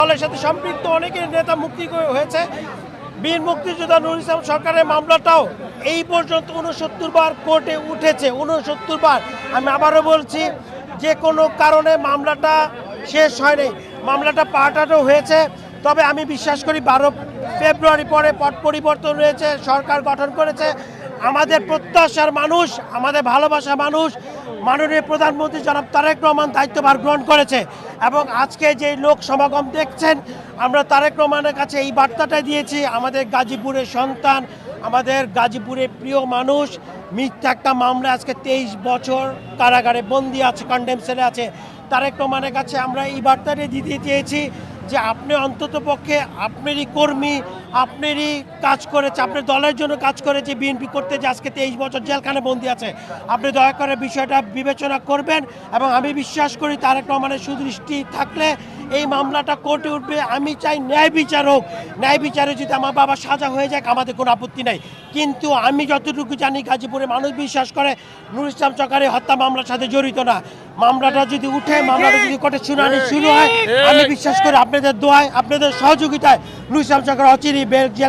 দলের সাথে সম্পৃক্ত অনেকের নেতা মুক্তি হয়েছে। বীর মুক্তিযোদ্ধা নুরুল ইসলাম সরকারের মামলাটাও এই পর্যন্ত 69 বার কোর্টে উঠেছে, 69 বার। আমি আবারও বলছি, যে কোনো কারণে মামলাটা শেষ হয়নি, মামলাটা পাল্টানো হয়েছে। তবে আমি বিশ্বাস করি 12 ফেব্রুয়ারি পরে পট পরিবর্তন হয়েছে, সরকার গঠন করেছে। আমাদের প্রত্যাশার মানুষ, আমাদের ভালোবাসা মানুষ, মাননীয় প্রধানমন্ত্রী জনাব তারেক রহমান দায়িত্বভার গ্রহণ করেছে। এবং আজকে যে লোক সমাগম দেখছেন, আমরা তারেক রহমানের কাছে এই বার্তাটা দিয়েছি, আমাদের গাজীপুরের সন্তান, আমাদের গাজীপুরের প্রিয় মানুষ মিথ্যা একটা মামলা আজকে 23 বছর কারাগারে বন্দী আছে, কন্ডেম সেলে আছে। তারেক রহমানের কাছে আমরা এই বার্তাটা দিতে চেয়েছি যে আপনি অন্তত পক্ষে আপনারই কর্মী, আপনারই কাজ করেছে, আপনার দলের জন্য কাজ করেছে, বিএনপি করতে যে আজকে 23 বছর জেলখানে বন্দী আছে, আপনি দয়া করে বিষয়টা বিবেচনা করবেন। এবং আমি বিশ্বাস করি তারেক রহমানের সুদৃষ্টি থাকলে এই মামলাটা কোর্টে উঠবে। আমি চাই ন্যায় বিচার হোক, ন্যায় বিচারে যদি আমার বাবা সাজা হয়ে যায় আমাদের কোনো আপত্তি নাই। কিন্তু আমি যতটুকু জানি গাজীপুরে মানুষ বিশ্বাস করে নুরুল ইসলাম সরকারের হত্যা মামলার সাথে জড়িত না। মামলাটা যদি উঠে, মামলাটা যদি কোর্টে শুনানি শুরু হয়, আমি বিশ্বাস করি আপনাদের দোয়ায়, আপনাদের সহযোগিতায় নুরুল ইসলাম সরকার অচিরেই